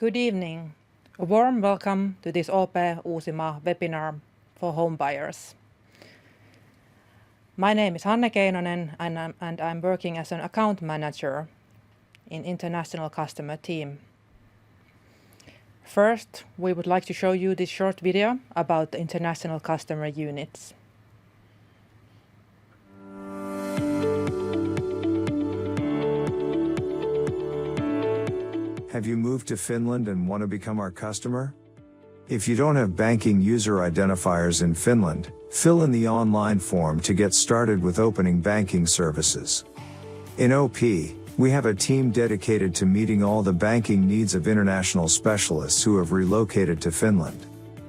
Good evening. A warm welcome to this OP Uusimaa webinar for home buyers. My name is Hanne Keinonen and I'm working as an account manager in international customer team. First, we would like to show you this short video about the international customer units. Have you moved to Finland and want to become our customer? If you don't have banking user identifiers in Finland, fill in the online form to get started with opening banking services. In OP, we have a team dedicated to meeting all the banking needs of international specialists who have relocated to Finland.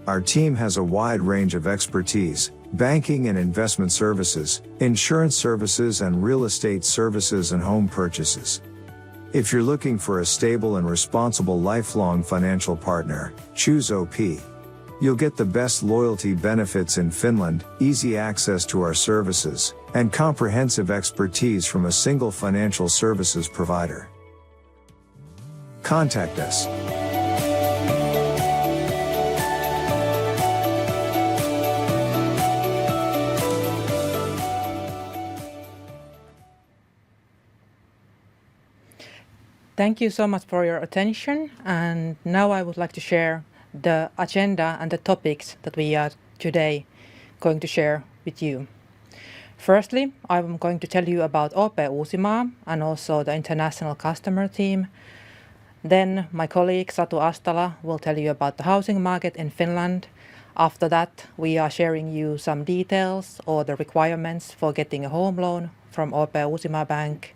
Our team has a wide range of expertise: banking and investment services, insurance services and real estate services and home purchases. If you're looking for a stable and responsible lifelong financial partner, choose OP. You'll get the best loyalty benefits in Finland, easy access to our services, and comprehensive expertise from a single financial services provider. Contact us. Thank you so much for your attention, and now I would like to share the agenda and the topics that we are today going to share with you. Firstly, I'm going to tell you about OP Uusimaa and also the international customer team. Then my colleague Satu Astala will tell you about the housing market in Finland. After that, we are sharing you some details or the requirements for getting a home loan from OP Uusimaa Bank.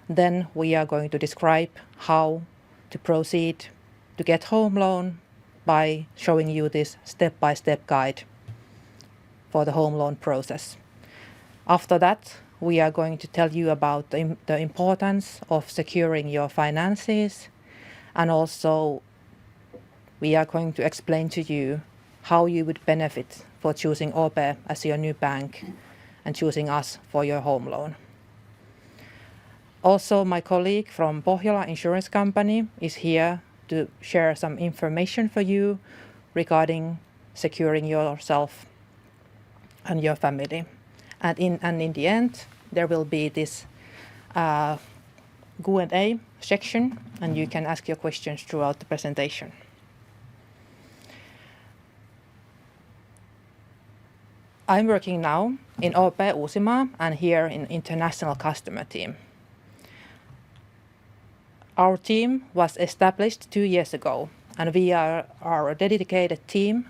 Then we are going to describe how to proceed to get home loan by showing you this step-by-step guide for the home loan process. After that, we are going to tell you about the importance of securing your finances, and also we are going to explain to you how you would benefit for choosing OP as your new bank and choosing us for your home loan. Also, my colleague from Pohjola Insurance company is here to share some information for you regarding securing yourself and your family. And in the end, there will be this Q&A section, and you can ask your questions throughout the presentation. I'm working now in OP Uusimaa and here in international customer team. Our team was established 2 years ago, and we are a dedicated team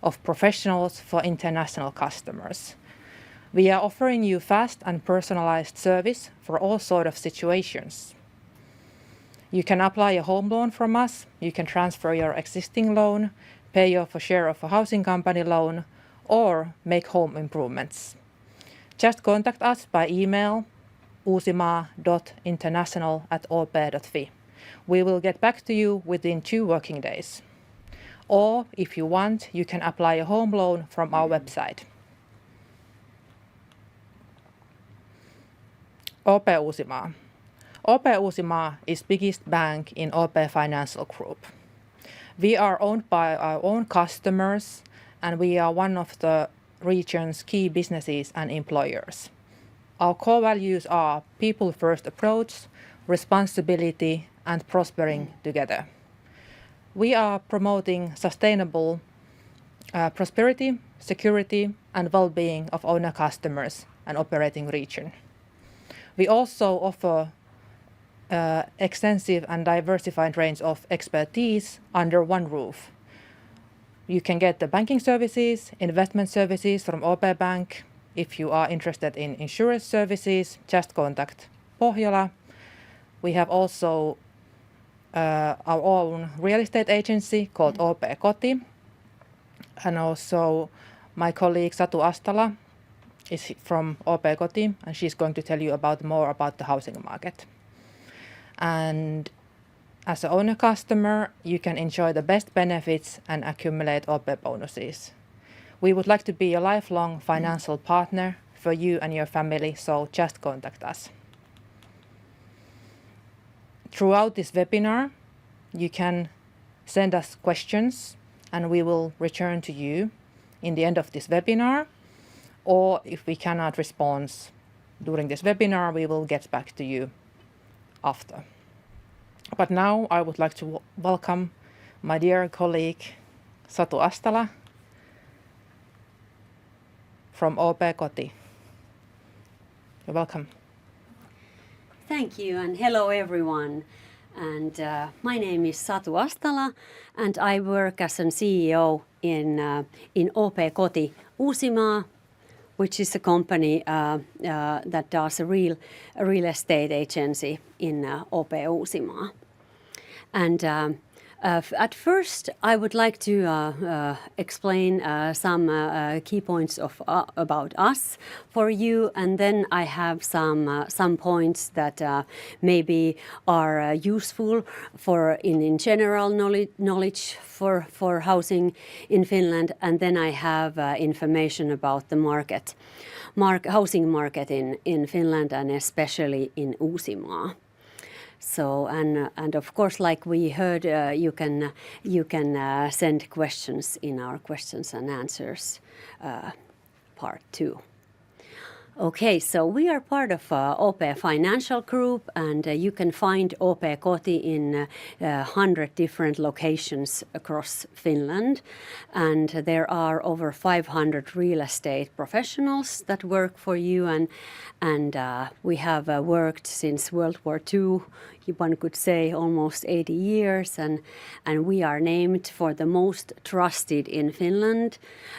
of professionals for international customers. We are offering you fast and personalized service for all sorts of situations. You can apply a home loan from us, you can transfer your existing loan, pay off a share of a housing company loan, or make home improvements. Just contact us by email uusimaa.international@op.fi. We will get back to you within 2 working days. Or if you want, you can apply a home loan from our website. OP Uusimaa. OP Uusimaa is biggest bank in OP Financial Group. We are owned by our own customers, and we are one of the region's key businesses and employers. Our core values are people-first approach, responsibility, and prospering together. We are promoting sustainable prosperity, security, and well-being of owner customers and operating region. We also offer extensive and diversified range of expertise under one roof. You can get the banking services, investment services from OP Bank. If you are interested in insurance services, just contact Pohjola. We have also our own real estate agency called OP Koti. And also my colleague Satu Astala is from OP Koti, and she's going to tell you more about the housing market. And as an owner customer, you can enjoy the best benefits and accumulate OP bonuses. We would like to be a lifelong financial partner for you and your family, so just contact us. Throughout this webinar, you can send us questions and we will return to you in the end of this webinar, or if we cannot respond during this webinar, we will get back to you after. But now I would like to welcome my dear colleague Satu Astala from OP Koti. You're welcome. Thank you, and hello everyone. And my name is Satu Astala, and I work as a CEO in OP Koti Uusimaa, which is a company that does a real estate agency in OP Uusimaa. And at first, I would like to explain some key points about us for you, and then I have some points that maybe are useful for in general knowledge for housing in Finland, and then I have information about the housing market in Finland and especially in Uusimaa. So and of course, like we heard, you can send questions in our questions and answers part 2. Okay, so we are part of OP Financial Group, and you can find OP Koti in 100 different locations across Finland. And there are over 500 real estate professionals that work for you, and we have worked since World War II. One could say almost 80 years, and we are named for the most trusted in Finland,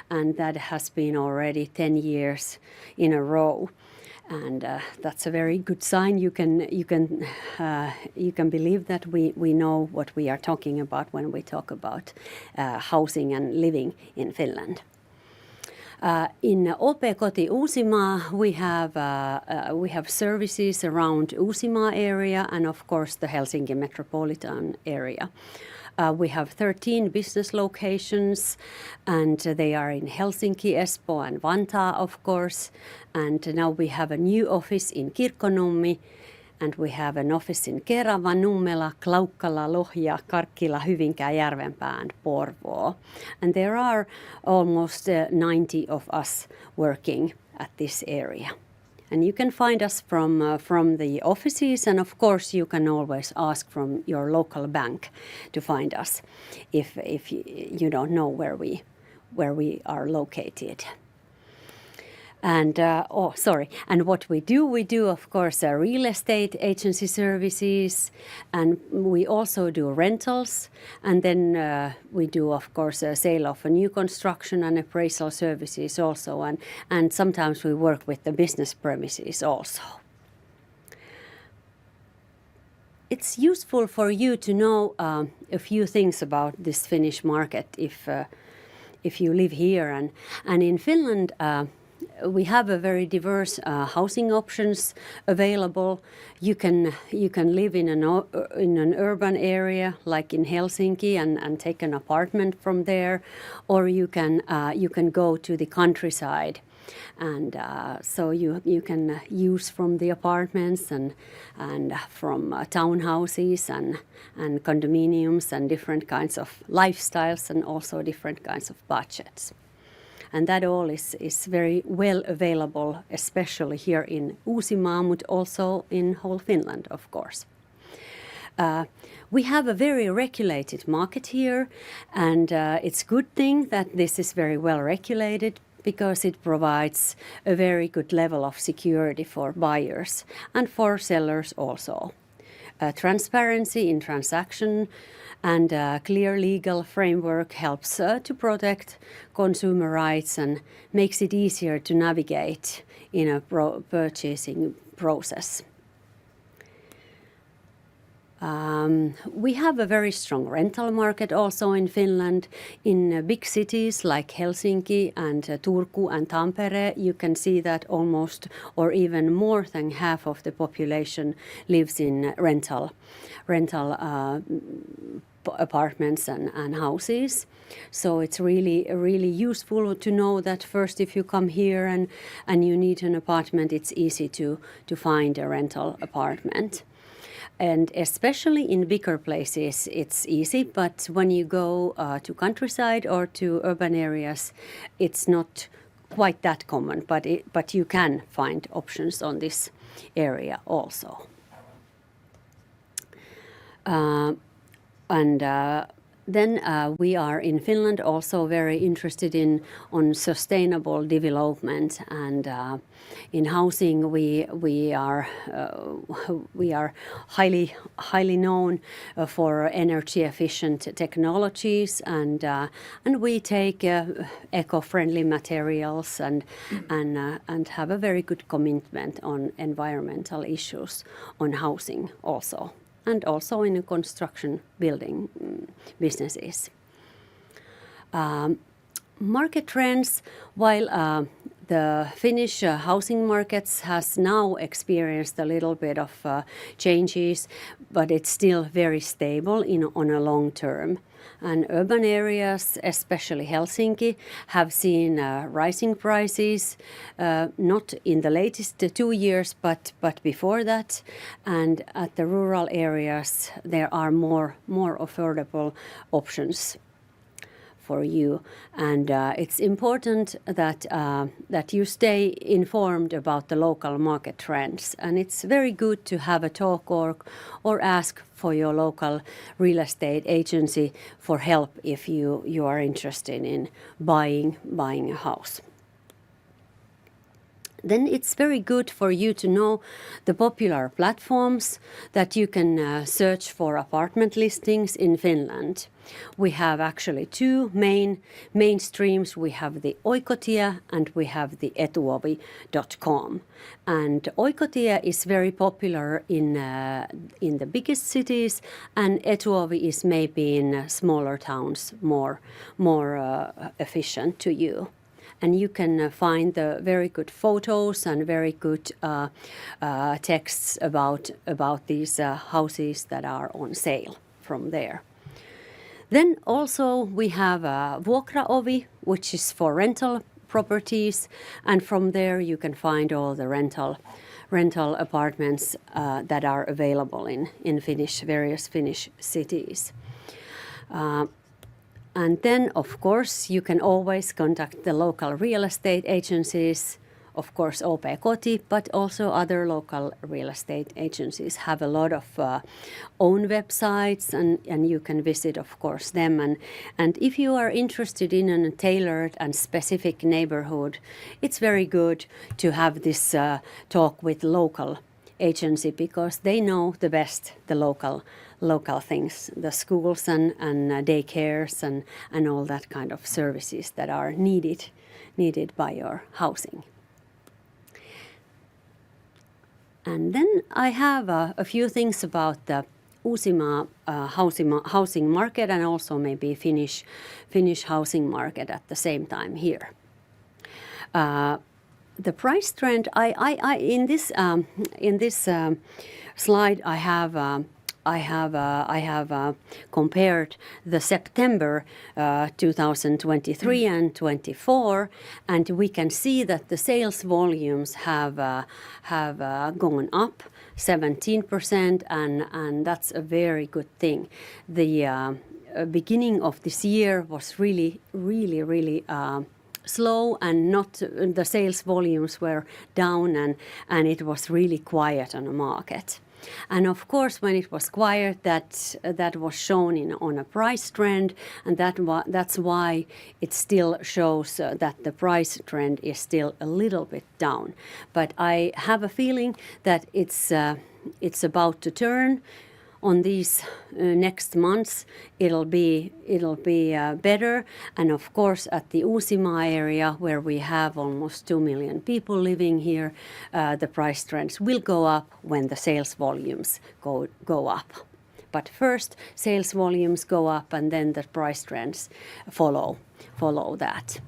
and that has been already 10 years in a row, and that's a very good sign. You can believe that we know what we are talking about when we talk about housing and living in Finland. In OP Koti Uusimaa, we have services around Uusimaa area and of course the Helsinki metropolitan area. We have 13 business locations, and they are in Helsinki, Espoo and Vantaa, of course. And now we have a new office in Kirkkonummi, and we have an office in Kerava, Nummela, Klaukkala, Lohja, Karkkila, Hyvinkää, Järvenpää and Porvoo. And there are almost 90 of us working at this area. And you can find us from the offices, and of course you can always ask from your local bank to find us if you don't know where we are located. And and what we do of course real estate agency services, and we also do rentals, and then we do of course a sale of a new construction and appraisal services also, and sometimes we work with the business premises also. It's useful for you to know a few things about this Finnish market if you live here, and in Finland. We have a very diverse housing options available. You can live in an urban area like in Helsinki and take an apartment from there, or you can go to the countryside, and so you can use from the apartments and from townhouses and condominiums and different kinds of lifestyles and also different kinds of budgets. And that all is very well available, especially here in Uusimaa, but also in whole Finland, of course. We have a very regulated market here, and it's a good thing that this is very well regulated, because it provides a very good level of security for buyers and for sellers also. Transparency in transaction and a clear legal framework helps to protect consumer rights and makes it easier to navigate in a purchasing process. We have a very strong rental market also in Finland. In big cities like Helsinki and Turku and Tampere, you can see that almost or even more than half of the population lives in rental apartments and houses. So it's really useful to know that first, if you come here and you need an apartment, it's easy to find a rental apartment. And especially in bigger places, it's easy. But when you go to countryside or to urban areas, it's not quite that common. But you can find options on this area also. Then we are in Finland also very interested on sustainable development, and in housing we are highly known for energy efficient technologies, and we take eco-friendly materials and have a very good commitment on environmental issues on housing also. And also in construction building businesses. Market trends, while the Finnish housing markets has now experienced a little bit of changes, but it's still very stable on a long term. And urban areas, especially Helsinki, have seen rising prices, not in the latest 2 years, but before that. And at the rural areas, there are more affordable options for you, and it's important that you stay informed about the local market trends. And it's very good to have a talk or ask for your local real estate agency for help if you are interested in buying a house. Then it's very good for you to know the popular platforms that you can search for apartment listings in Finland. We have actually two main streams. We have the Oikotie and we have the etuovi.com. And Oikotie is very popular in the biggest cities, and Etuovi is maybe in smaller towns more efficient to you. And you can find the very good photos and very good texts about these houses that are on sale from there. Then also we have Vuokraovi, which is for rental properties, and from there you can find all the rental apartments that are available in various Finnish cities. And then, of course, you can always contact the local real estate agencies, of course, OP Koti, but also other local real estate agencies have a lot of own websites, and you can visit, of course, them. And if you are interested in a tailored and specific neighborhood, it's very good to have this talk with local agency, because they know the best the local things, the schools and daycares and all that kind of services that are needed by your housing. And then I have a few things about the Uusimaa housing market, and also maybe Finnish housing market at the same time here. The price trend, in this slide I have compared the September 2023 and 24, and we can see that the sales volumes have gone up 17%, and that's a very good thing. The beginning of this year was really slow, and the sales volumes were down, and it was really quiet on the market. And of course, when it was quiet, that was shown on a price trend, and that's why it still shows that the price trend is still a little bit down. But I have a feeling that it's about to turn. On these next months, it'll be better, and of course at the Uusimaa area, where we have almost 2 million people living here, the price trends will go up when the sales volumes go up. But first, sales volumes go up, and then the price trends follow that.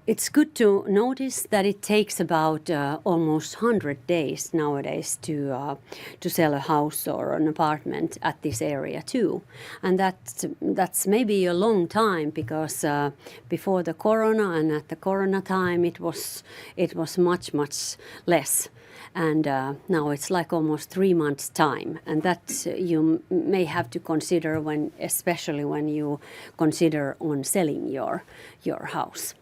It's good to notice that it takes about almost 100 days nowadays to sell a house or an apartment at this area too, and that's maybe a long time, because before the corona and at the corona time it was much less. and now it's like almost 3 months time, and that you may have to consider especially when you consider on selling your house.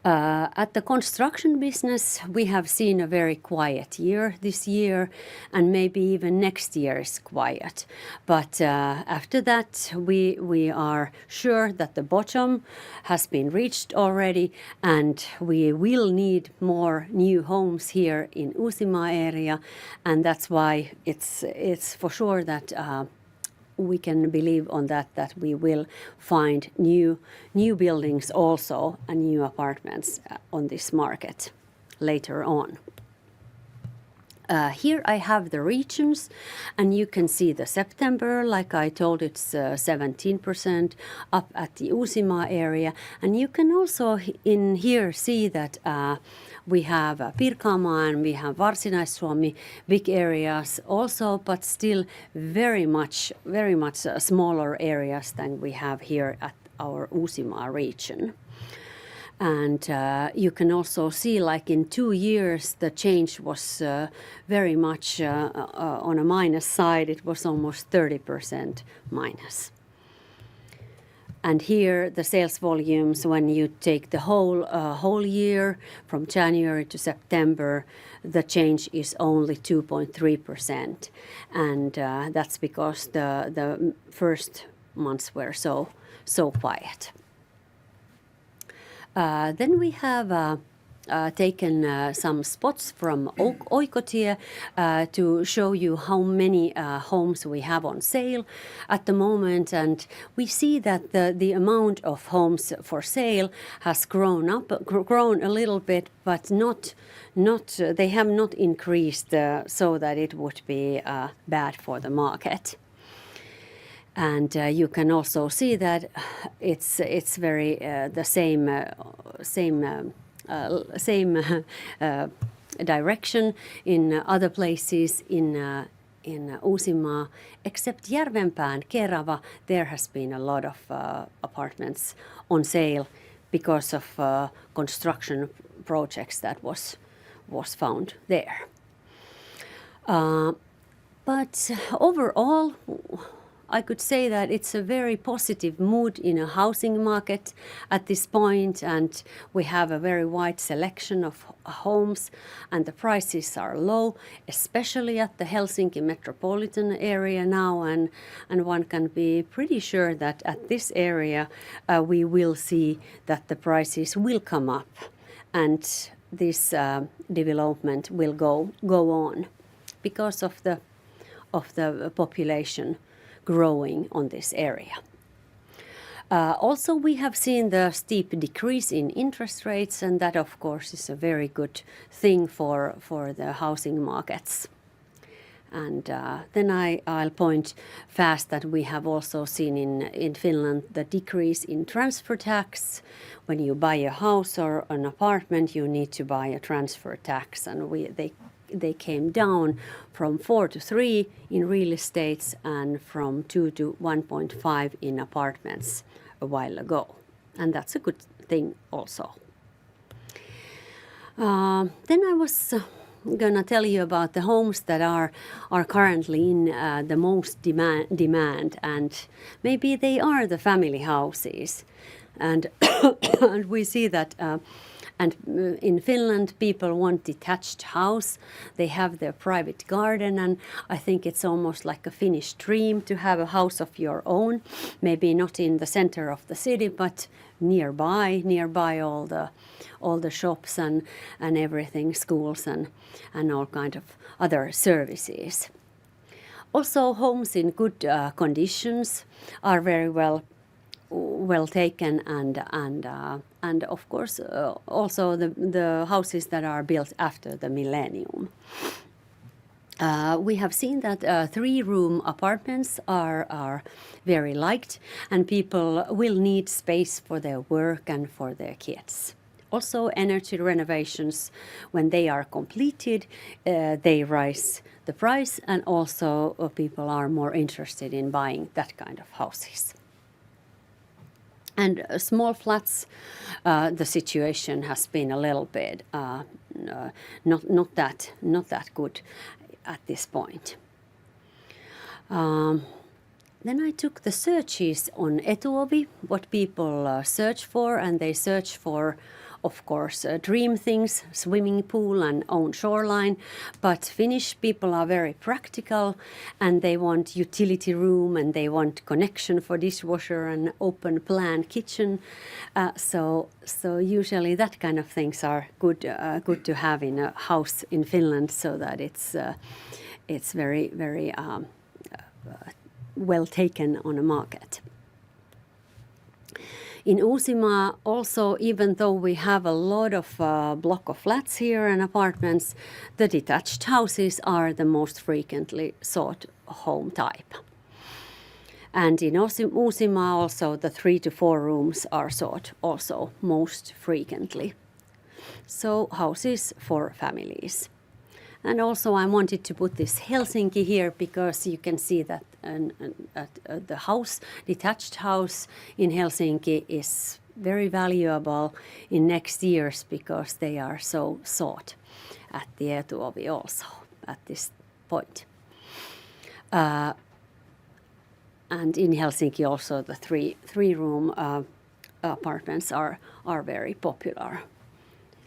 At the construction business, we have seen a very quiet year this year, and maybe even next year is quiet. But after that, we are sure that the bottom has been reached already, and we will need more new homes here in Uusimaa area, and that's why it's for sure that we can believe on that we will find new buildings also and new apartments on this market later on. Here I have the regions, and you can see the September, like I told, it's 17% up at the Uusimaa area, and you can also in here see that we have Pirkanmaa and we have Varsinais-Suomi, big areas also, but still very much smaller areas than we have here at our Uusimaa region. And you can also see, like in 2 years, the change was very much on a minus side. It was almost 30% minus. And here the sales volumes, when you take the whole year from January to September, the change is only 2.3%, and that's because the first months were so quiet. Then we have taken some spots from Oikotie to show you how many homes we have on sale at the moment, and we see that the amount of homes for sale has grown a little bit, but not they have not increased so that it would be bad for the market. And you can also see that it's very the same direction in other places in Uusimaa, except Järvenpään, Kerava. There has been a lot of apartments on sale because of construction projects that was found there. But overall, I could say that it's a very positive mood in a housing market at this point, and we have a very wide selection of homes, and the prices are low, especially at the Helsinki metropolitan area now, and one can be pretty sure that at this area we will see that the prices will come up, and this development will go on because of the population growing on this area. Also, we have seen the steep decrease in interest rates, and that of course is a very good thing for the housing markets. And then I'll point fast that we have also seen in Finland the decrease in transfer tax. When you buy a house or an apartment, you need to buy a transfer tax, and they came down from 4 to 3 in real estates and from 2 to 1.5 in apartments a while ago. And that's a good thing also. Then I was going to tell you about the homes that are currently in the most demand, and maybe they are the family houses. And, and we see that and in Finland, people want detached house. They have their private garden, and I think it's almost like a Finnish dream to have a house of your own. Maybe not in the center of the city, but nearby all the shops and everything, schools and all kind of other services. Also, homes in good conditions are very well taken, and of course also the houses that are built after the millennium. We have seen that 3-room apartments are very liked, and people will need space for their work and for their kids. Also, energy renovations, when they are completed, they rise the price, and also people are more interested in buying that kind of houses. And small flats, the situation has been a little bit not that good at this point. Then I took the searches on Etuovi, what people search for, and they search for, of course, dream things, swimming pool and own shoreline. But Finnish people are very practical, and they want utility room, and they want connection for dishwasher and open plan kitchen. So usually that kind of things are good to have in a house in Finland, so that it's very very well taken on a market. In Uusimaa also, even though we have a lot of block of flats here and apartments, the detached houses are the most frequently sought home type. And in Uusimaa also the 3 to 4 rooms are sought also most frequently. So houses for families. And also I wanted to put this Helsinki here because you can see that the house, detached house in Helsinki is very valuable in next years because they are so sought at the Etuovi also at this point. And in Helsinki also the three room apartments are very popular.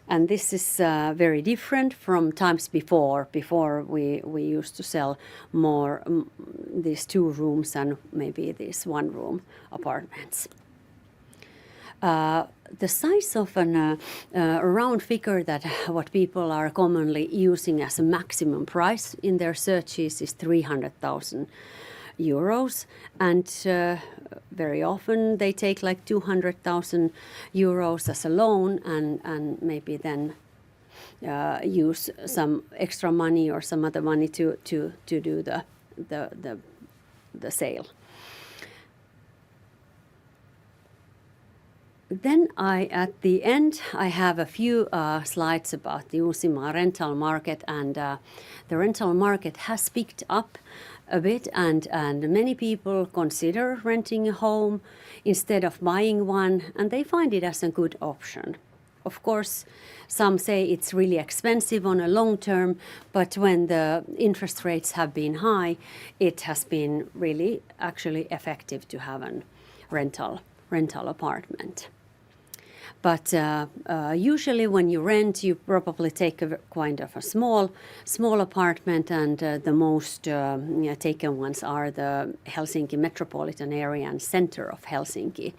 And this is very different from times before. Before we used to sell more these 2 rooms and maybe these 1 room apartments. The size of a round figure that what people are commonly using as a maximum price in their searches is 300,000 euros, and very often they take like 200,000 euros as a loan and maybe then use some extra money or some other money to do the sale. Then at the end, I have a few slides about the Uusimaa rental market, and the rental market has picked up a bit, and many people consider renting a home instead of buying one, and they find it as a good option. Of course, some say it's really expensive on a long term, but when the interest rates have been high, it has been really actually effective to have a rental apartment. But usually when you rent, you probably take a kind of a small apartment, and the most taken ones are the Helsinki metropolitan area and center of Helsinki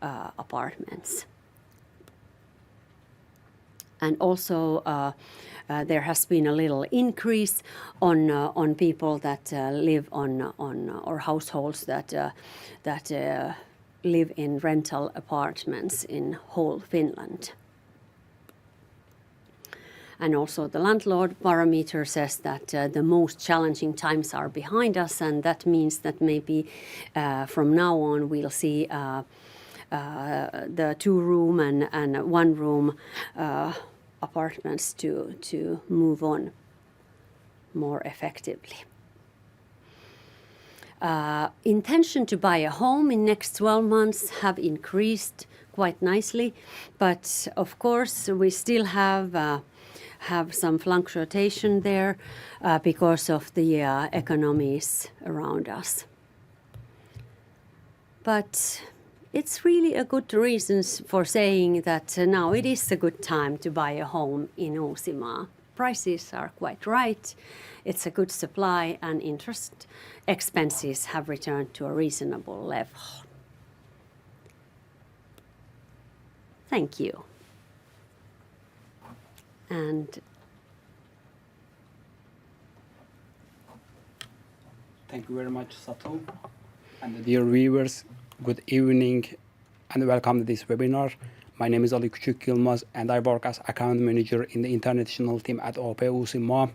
apartments. And also there has been a little increase on people that live on or households that live in rental apartments in whole Finland. And also the landlord barometer says that the most challenging times are behind us, and that means that maybe from now on we'll see the 2 room and 1 room apartments to move on more effectively. Intention to buy a home in next 12 months have increased quite nicely, but of course we still have some fluctuation there because of the economies around us. But it's really a good reason for saying that now it is a good time to buy a home in Uusimaa. Prices are quite right, it's a good supply, and interest expenses have returned to a reasonable level. Thank you. And thank you very much, Satu. And dear viewers, good evening and welcome to this webinar. My name is Kücükyilmaz and I work as account manager in the international team at OP Uusimaa.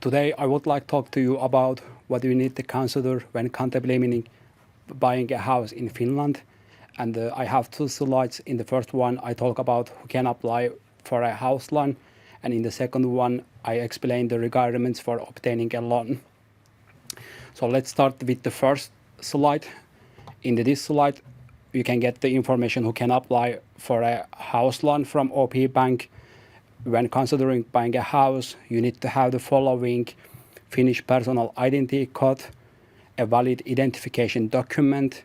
Today I would like to talk to you about what you need to consider when contemplating buying a house in Finland. And I have 2 slides. In the first one I talk about who can apply for a house loan, and in the second one I explain the requirements for obtaining a loan. So let's start with the first slide. In this slide you can get the information who can apply for a house loan from OP Bank. When considering buying a house, you need to have the following: Finnish personal identity code, a valid identification document,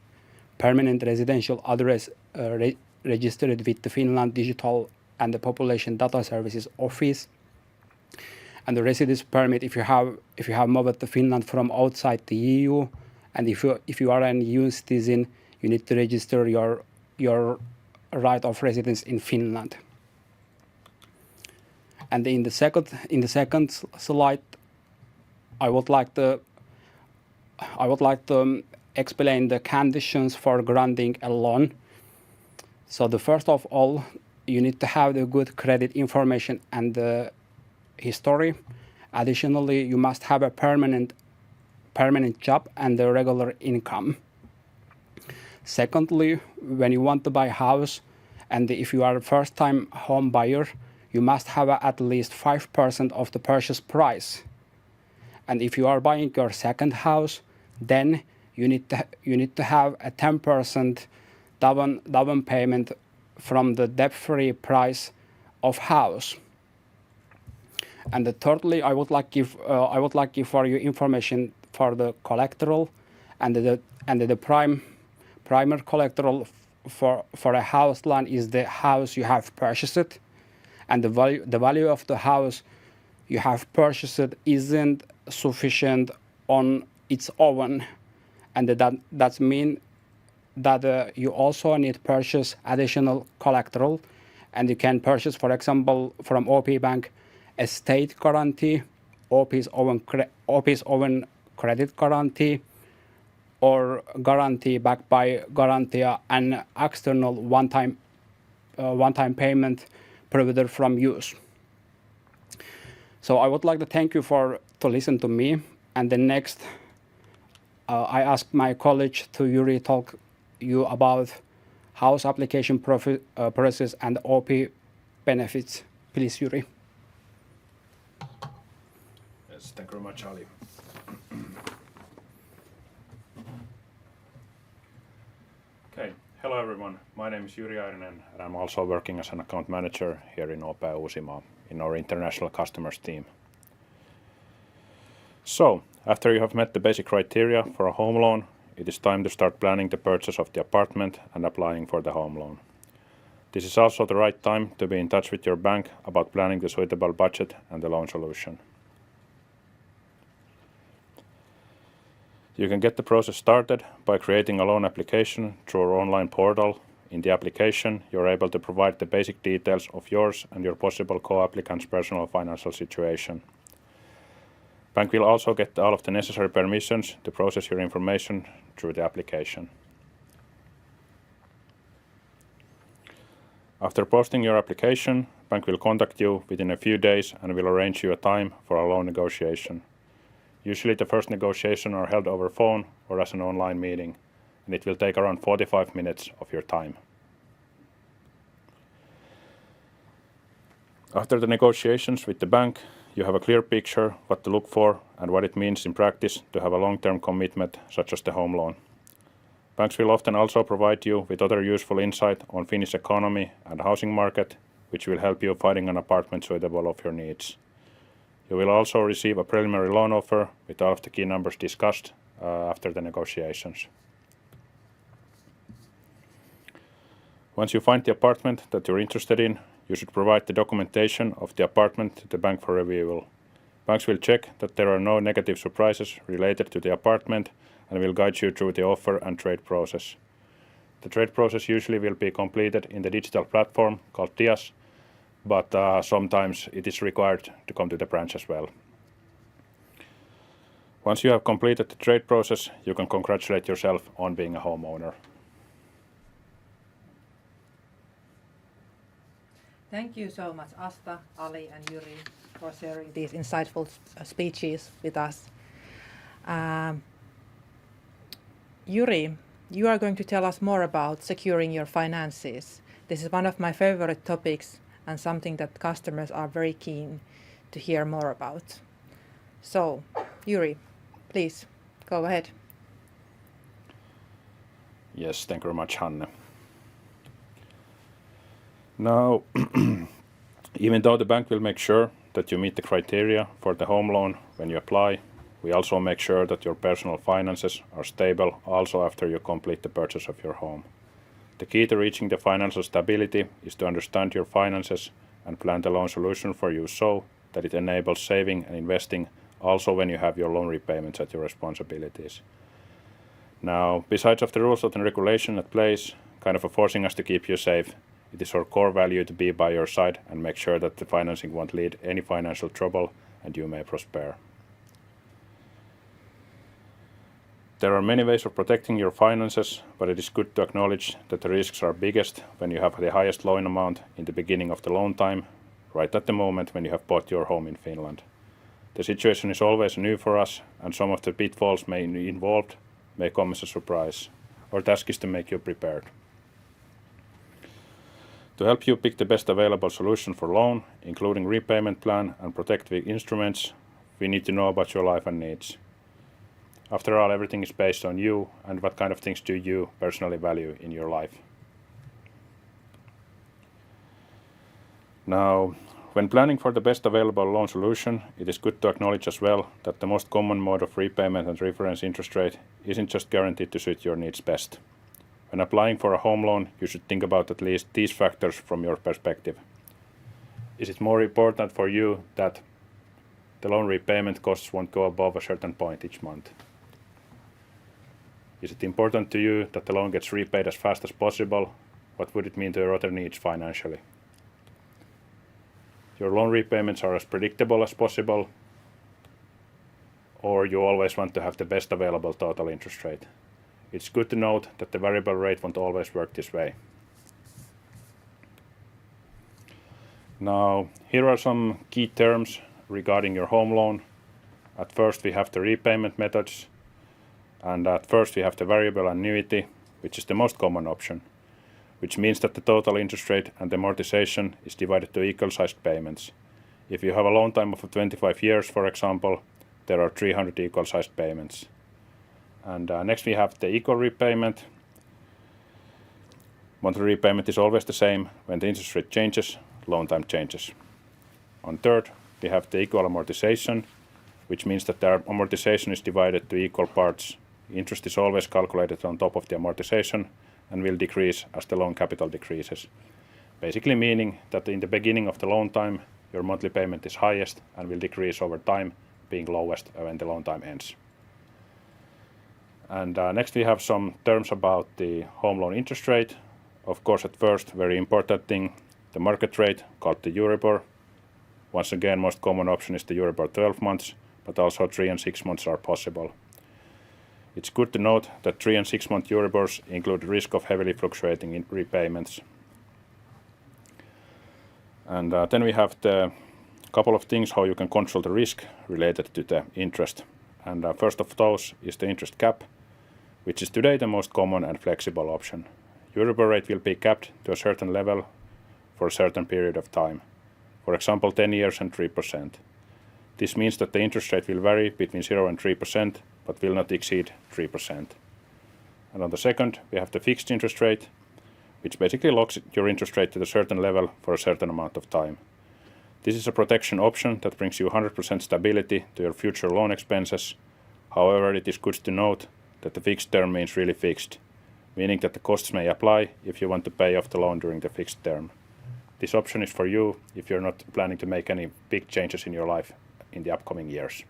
permanent residential address registered with the Finland Digital and the Population Data Services Office, and the residence permit if you have moved to Finland from outside the EU, and if you are an EU citizen, you need to register your right of residence in Finland. And in the second slide, I would like to explain the conditions for granting a loan. So the first of all, you need to have the good credit information and the history. Additionally, you must have a permanent job and a regular income. Secondly, when you want to buy a house, and if you are a first-time home buyer, you must have at least 5% of the purchase price. And if you are buying your second house, then you need to have a 10% down payment from the debt-free price of house. And thirdly, I would like give for you information for the collateral, and the primary collateral for a house loan is the house you have purchased, and the value of the house you have purchased isn't sufficient on its own, and that means that you also need to purchase additional collateral, and you can purchase, for example, from OP Bank, a state guarantee, OP's own credit guarantee, or guarantee backed by Garantia, an external one-time payment provider from use. So I would like to thank you to listen to me, and then next I ask my colleague to Jyri talk you about house application process and OP benefits. Please, Jyri. Yes, thank you very much, Ali. Okay, hello everyone. My name is Jyri Airinen, and I'm also working as an account manager here in OP Uusimaa in our international customers team. So, after you have met the basic criteria for a home loan, it is time to start planning the purchase of the apartment and applying for the home loan. This is also the right time to be in touch with your bank about planning the suitable budget and the loan solution. You can get the process started by creating a loan application through our online portal. In the application, you're able to provide the basic details of yours and your possible co-applicant's personal financial situation. Bank will also get all of the necessary permissions to process your information through the application. After posting your application, bank will contact you within a few days and will arrange you a time for a loan negotiation. Usually the first negotiation are held over phone or as an online meeting, and it will take around 45 minutes of your time. After the negotiations with the bank, you have a clear picture what to look for and what it means in practice to have a long-term commitment such as the home loan. Banks will often also provide you with other useful insight on Finnish economy and housing market, which will help you finding an apartment suitable of your needs. You will also receive a preliminary loan offer with all of the key numbers discussed after the negotiations. Once you find the apartment that you're interested in, you should provide the documentation of the apartment to the bank for review. Banks will check that there are no negative surprises related to the apartment and will guide you through the offer and trade process. The trade process usually will be completed in the digital platform called Dias, but sometimes it is required to come to the branch as well. Once you have completed the trade process, you can congratulate yourself on being a homeowner. Thank you so much, Asta, Ali, and Jyri, for sharing these insightful speeches with us. Jyri, you are going to tell us more about securing your finances. This is one of my favorite topics and something that customers are very keen to hear more about. So, Jyri, please go ahead. Yes, thank you very much, Hanne. Now, even though the bank will make sure that you meet the criteria for the home loan when you apply, we also make sure that your personal finances are stable also after you complete the purchase of your home. The key to reaching the financial stability is to understand your finances and plan the loan solution for you so that it enables saving and investing also when you have your loan repayments at your responsibilities. Now, besides of the rules and regulation at place, kind of forcing us to keep you safe, it is our core value to be by your side and make sure that the financing won't lead any financial trouble and you may prosper. There are many ways of protecting your finances, but it is good to acknowledge that the risks are biggest when you have the highest loan amount in the beginning of the loan time, right at the moment when you have bought your home in Finland. The situation is always new for us, and some of the pitfalls involved may come as a surprise. Our task is to make you prepared. To help you pick the best available solution for loan, including repayment plan and protective instruments, we need to know about your life and needs. After all, everything is based on you and what kind of things do you personally value in your life. Now, when planning for the best available loan solution, it is good to acknowledge as well that the most common mode of repayment and reference interest rate isn't just guaranteed to suit your needs best. When applying for a home loan, you should think about at least these factors from your perspective. Is it more important for you that the loan repayment costs won't go above a certain point each month? Is it important to you that the loan gets repaid as fast as possible? What would it mean to your other needs financially? Your loan repayments are as predictable as possible, or you always want to have the best available total interest rate. It's good to note that the variable rate won't always work this way. Now, here are some key terms regarding your home loan. At first we have the repayment methods, and at first we have the variable annuity, which is the most common option, which means that the total interest rate and amortization is divided to equal-sized payments. If you have a loan time of 25 years, for example, there are 300 equal-sized payments. And next we have the equal repayment. Monthly repayment is always the same. When the interest rate changes, loan time changes. On third, we have the equal amortization, which means that the amortization is divided to equal parts. Interest is always calculated on top of the amortization and will decrease as the loan capital decreases. Basically meaning that in the beginning of the loan time, your monthly payment is highest and will decrease over time, being lowest when the loan time ends. And next we have some terms about the home loan interest rate. Of course, at first, very important thing, the market rate called the Euribor. Once again, most common option is the Euribor 12 months, but also 3 and 6 months are possible. It's good to note that 3 and 6 month Euribors include the risk of heavily fluctuating in repayments. And then we have the couple of things how you can control the risk related to the interest. And first of those is the interest cap, which is today the most common and flexible option. Euribor rate will be capped to a certain level for a certain period of time. For example, 10 years and 3%. This means that the interest rate will vary between 0 and 3%, but will not exceed 3%. And on the second, we have the fixed interest rate, which basically locks your interest rate to a certain level for a certain amount of time. This is a protection option that brings you 100% stability to your future loan expenses. However, it is good to note that the fixed term means really fixed, meaning that the costs may apply if you want to pay off the loan during the fixed term. This option is for you if you're not planning to make any big changes in your life in the upcoming years.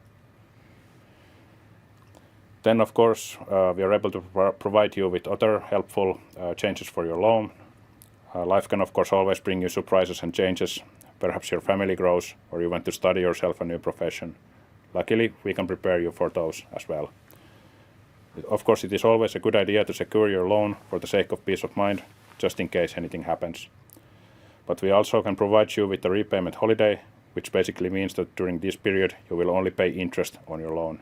Then, of course, we are able to provide you with other helpful changes for your loan. Life can, of course, always bring you surprises and changes. Perhaps your family grows or you want to study yourself a new profession. Luckily, we can prepare you for those as well. Of course, it is always a good idea to secure your loan for the sake of peace of mind, just in case anything happens. But we also can provide you with a repayment holiday, which basically means that during this period you will only pay interest on your loan.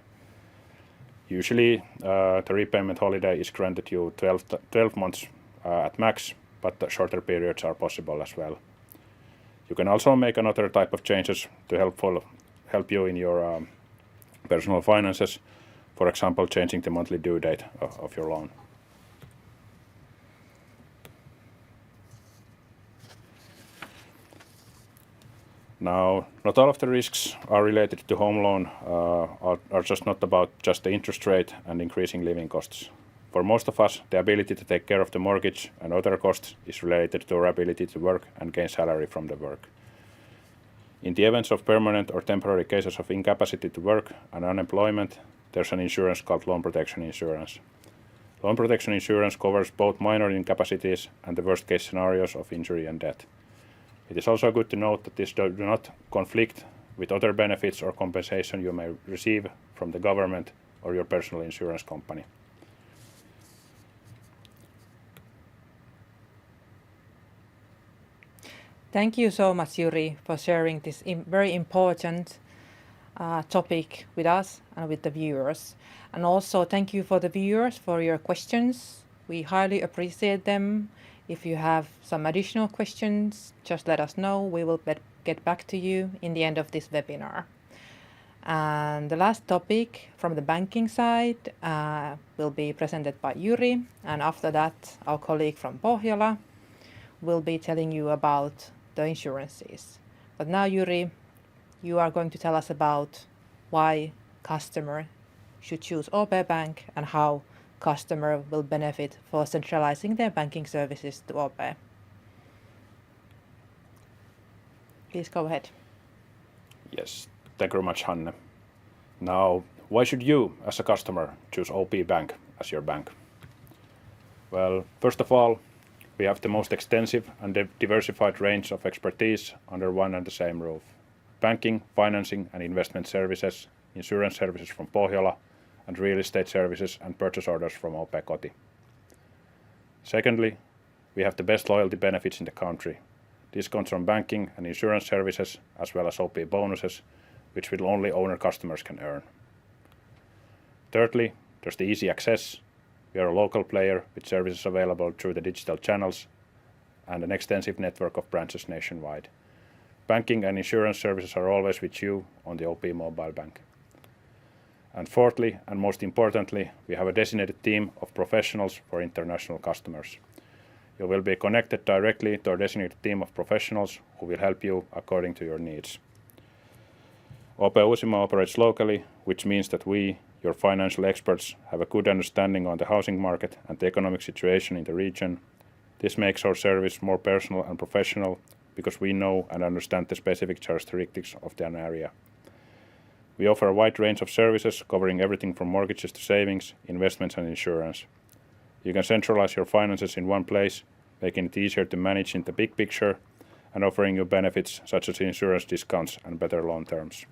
Usually, the repayment holiday is granted you 12 months at max, but the shorter periods are possible as well. You can also make another type of changes to help you in your personal finances. For example, changing the monthly due date of your loan. Now, not all of the risks are related to home loan are just not about just the interest rate and increasing living costs. For most of us, the ability to take care of the mortgage and other costs is related to our ability to work and gain salary from the work. In the events of permanent or temporary cases of incapacity to work and unemployment, there's an insurance called loan protection insurance. Loan protection insurance covers both minor incapacities and the worst case scenarios of injury and death. It is also good to note that this does not conflict with other benefits or compensation you may receive from the government or your personal insurance company. Thank you so much, Jyri, for sharing this very important topic with us and with the viewers. And also thank you for the viewers for your questions. We highly appreciate them. If you have some additional questions, just let us know. We will get back to you in the end of this webinar. And the last topic from the banking side will be presented by Jyri. And after that, our colleague from Pohjola will be telling you about the insurances. But now, Jyri, you are going to tell us about why customer should choose OP Bank and how customer will benefit for centralizing their banking services to OP. Please go ahead. Yes, thank you very much, Hanne. Now, why should you, as a customer, choose OP Bank as your bank? Well, first of all, we have the most extensive and diversified range of expertise under one and the same roof. Banking, financing and investment services, insurance services from Pohjola, and real estate services and purchase orders from OP Koti. Secondly, we have the best loyalty benefits in the country. Discounts from banking and insurance services, as well as OP bonuses, which will only owner customers can earn. Thirdly, there's the easy access. We are a local player with services available through the digital channels and an extensive network of branches nationwide. Banking and insurance services are always with you on the OP mobile bank. And fourthly, and most importantly, we have a designated team of professionals for international customers. You will be connected directly to our designated team of professionals who will help you according to your needs. OP Uusimaa operates locally, which means that we, your financial experts, have a good understanding on the housing market and the economic situation in the region. This makes our service more personal and professional because we know and understand the specific characteristics of the area. We offer a wide range of services covering everything from mortgages to savings, investments and insurance. You can centralize your finances in one place, making it easier to manage in the big picture and offering you benefits such as insurance discounts and better loan terms.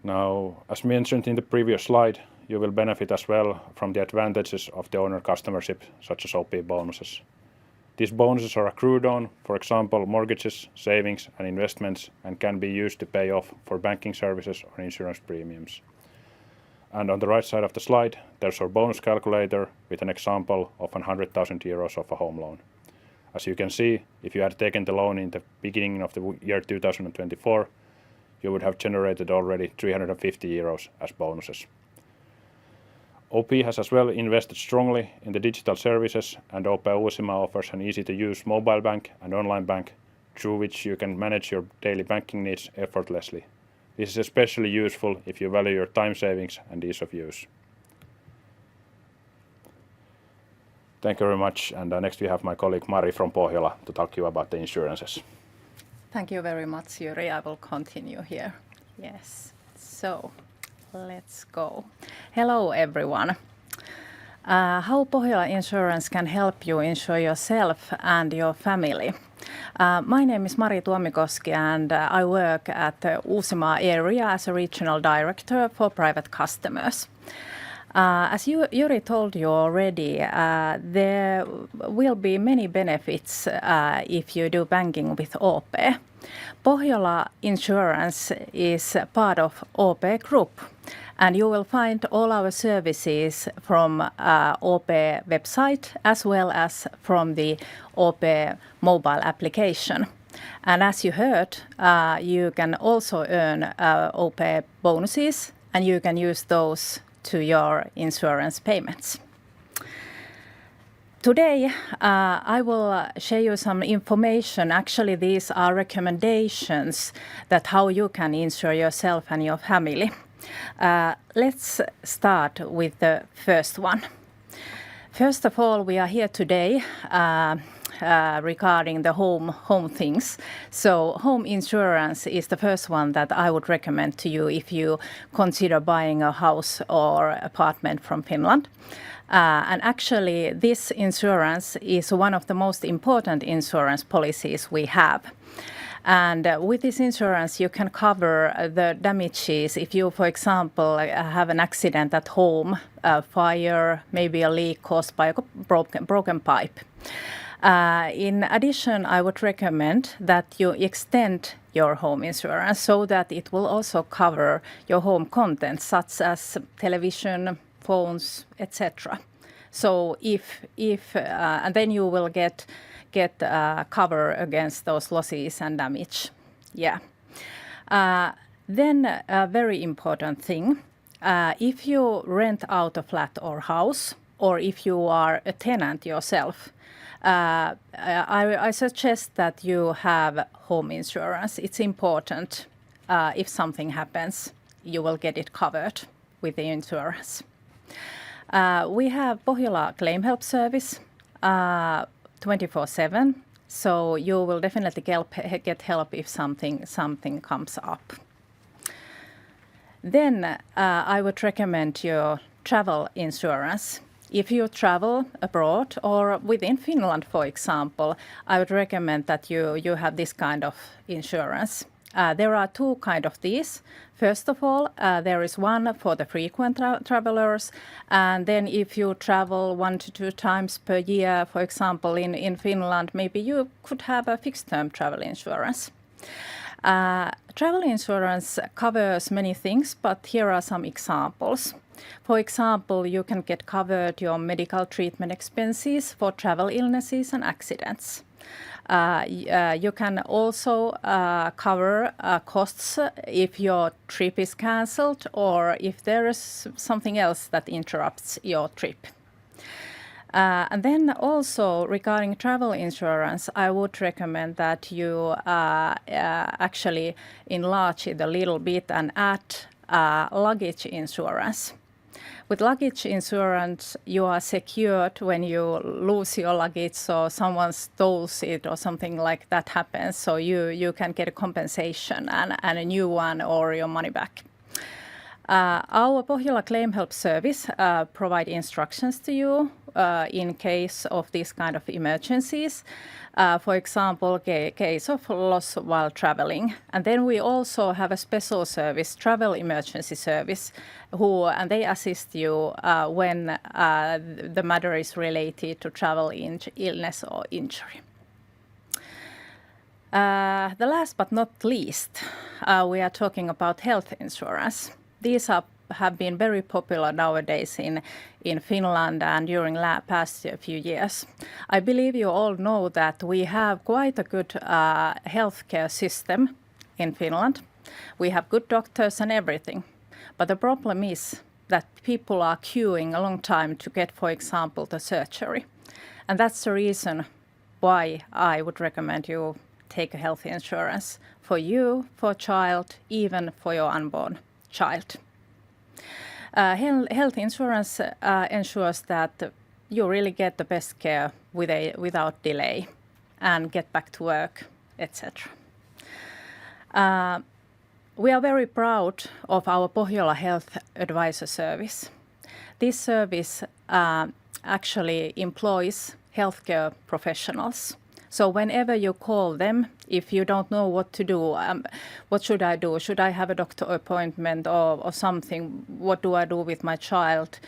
Now, as mentioned in the previous slide, you will benefit as well from the advantages of the owner customership, such as OP bonuses. These bonuses are accrued on, for example, mortgages, savings and investments, and can be used to pay off for banking services or insurance premiums. And on the right side of the slide, there's our bonus calculator with an example of 100,000 euros of a home loan. As you can see, if you had taken the loan in the beginning of the year 2024, you would have generated already 350 euros as bonuses. OP has as well invested strongly in the digital services, and OP Uusimaa offers an easy-to-use mobile bank and online bank through which you can manage your daily banking needs effortlessly. This is especially useful if you value your time savings and ease of use. Thank you very much, and next we have my colleague Mari from Pohjola to talk to you about the insurances. Thank you very much, Jyri. I will continue here. Yes, so let's go. Hello, everyone. How Pohjola Insurance can help you insure yourself and your family. My name is Mari Tuomikoski and I work at the Uusimaa area as a regional director for private customers. As Jyri told you already, there will be many benefits if you do banking with OP. Pohjola Insurance is part of OP Group, and you will find all our services from OP website as well as from the OP mobile application. And as you heard, you can also earn OP bonuses, and you can use those to your insurance payments. Today, I will share you some information. Actually, these are recommendations that how you can insure yourself and your family. Let's start with the first one. First of all, we are here today regarding the home things. So home insurance is the first one that I would recommend to you if you consider buying a house or apartment from Finland. And actually, this insurance is one of the most important insurance policies we have. And with this insurance, you can cover the damages if you, for example, have an accident at home, a fire, maybe a leak caused by a broken pipe. In addition, I would recommend that you extend your home insurance so that it will also cover your home contents, such as television, phones, etc. So and then you will get cover against those losses and damage. Yeah. Then a very important thing, if you rent out a flat or house, or if you are a tenant yourself, I suggest that you have home insurance. It's important. If something happens, you will get it covered with the insurance. We have Pohjola Claim Help Service 24/7, so you will definitely get help if something comes up. Then I would recommend your travel insurance. If you travel abroad or within Finland, for example, I would recommend that you have this kind of insurance. There are two kinds of these. First of all, there is one for the frequent travelers, and then if you travel 1 to 2 times per year, for example, in Finland, maybe you could have a fixed-term travel insurance. Travel insurance covers many things, but here are some examples. For example, you can get covered your medical treatment expenses for travel illnesses and accidents. You can also cover costs if your trip is cancelled or if there is something else that interrupts your trip. And then also regarding travel insurance, I would recommend that you actually enlarge it a little bit and add luggage insurance. With luggage insurance, you are secured when you lose your luggage or someone steals it or something like that happens. So you can get a compensation and a new one or your money back. Our Pohjola Claim Help Service provide instructions to you in case of these kind of emergencies. For example, case of loss while traveling. And then we also have a special service, travel emergency service, and they assist you when the matter is related to travel illness or injury. The last but not least, we are talking about health insurance. These have been very popular nowadays in Finland and during past few years. I believe you all know that we have quite a good healthcare system in Finland. We have good doctors and everything. But the problem is that people are queuing a long time to get, for example, the surgery. And that's the reason why I would recommend you take a health insurance for you, for a child, even for your unborn child. Health insurance ensures that you really get the best care without delay and get back to work, etc. We are very proud of our Pohjola Health Advisor Service. This service actually employs healthcare professionals. So whenever you call them, if you don't know what to do, what should I do? Should I have a doctor appointment or something? What do I do with my child?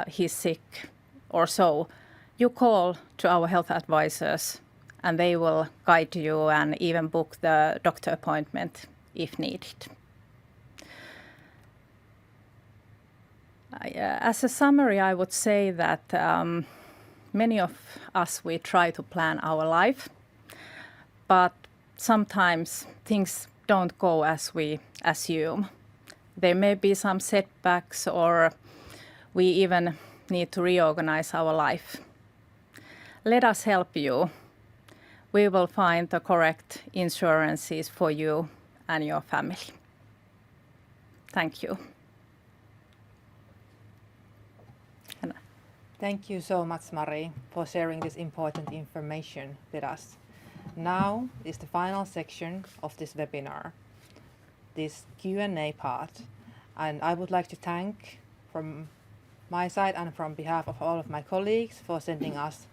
He's sick or so. You call to our health advisors and they will guide you and even book the doctor appointment if needed. As a summary, I would say that many of us, we try to plan our life, but sometimes things don't go as we assume. There may be some setbacks or we even need to reorganize our life. let us help you. We will find the correct insurances for you and your family. Thank you. Thank you so much, Mari, for sharing this important information with us. Now is the final section of this webinar, this Q&A part. And I would like to thank from my side and from behalf of all of my colleagues for sending us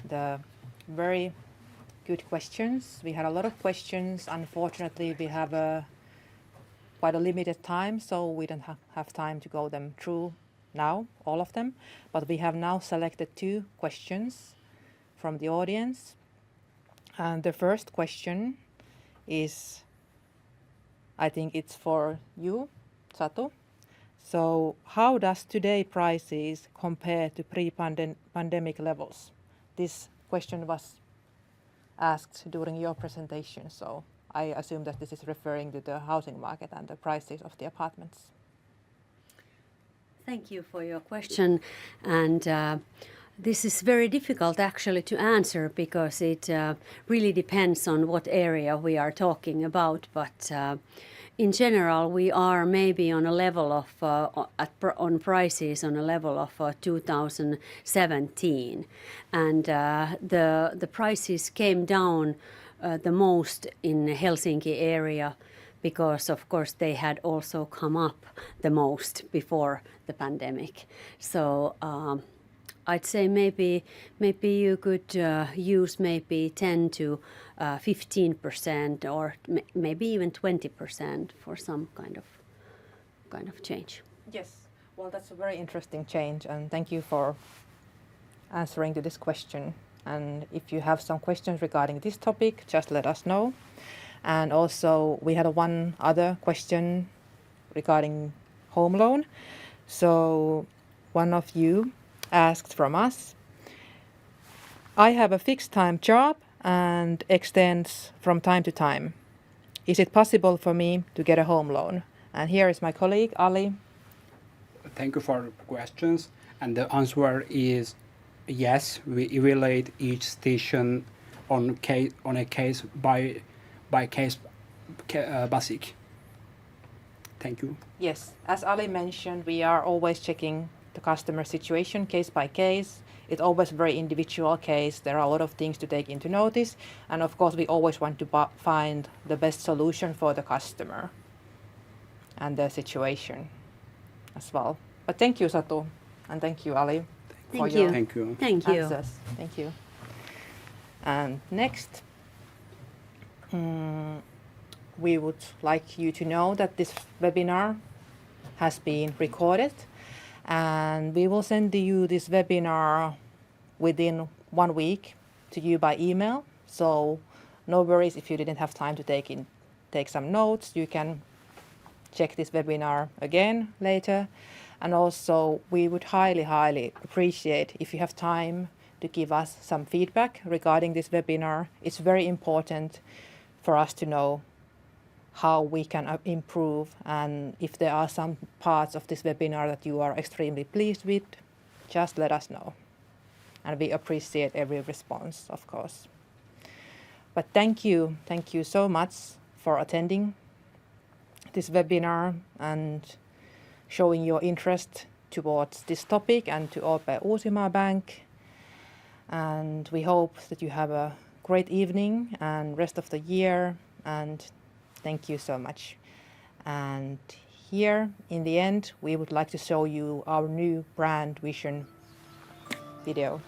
the very good questions. We had a lot of questions. Unfortunately, we have quite a limited time, so we don't have time to go them through now, all of them. But we have now selected 2 questions from the audience. And the first question is, I think it's for you, Satu. So how does today prices compare to pre-pandemic levels? This question was asked during your presentation, so I assume that this is referring to the housing market and the prices of the apartments. Thank you for your question. And this is very difficult actually to answer because it really depends on what area we are talking about. But in general, we are maybe on a level of on prices on a level of 2017, and the prices came down the most in Helsinki area because of course they had also come up the most before the pandemic. So I'd say maybe you could use maybe 10 to 15% or maybe even 20% for some kind of change. Yes, well, that's a very interesting change, and thank you for answering to this question. And if you have some questions regarding this topic, just let us know. And also, we had one other question regarding home loan. So one of you asked from us, I have a fixed time job and extends from time to time. Is it possible for me to get a home loan? And here is my colleague, Ali. Thank you for the questions. And the answer is yes, we evaluate each station on a case by case basis. Thank you. Yes, as Ali mentioned, we are always checking the customer situation case by case. It's always a very individual case. There are a lot of things to take into notice. And of course, we always want to find the best solution for the customer and their situation as well. But thank you, Satu, and thank you, Ali, for your Thank you. answers. Thank you. And next, we would like you to know that this webinar has been recorded, and we will send you this webinar within 1 week to you by email. So no worries if you didn't have time to take some notes. You can check this webinar again later. And also, we would highly appreciate if you have time to give us some feedback regarding this webinar. It's very important for us to know how we can improve, and if there are some parts of this webinar that you are extremely pleased with, just let us know. And we appreciate every response, of course. But thank you so much for attending this webinar and showing your interest towards this topic and to OP Uusimaa Bank. And we hope that you have a great evening and rest of the year, and thank you so much. And here in the end, we would like to show you our new brand vision video.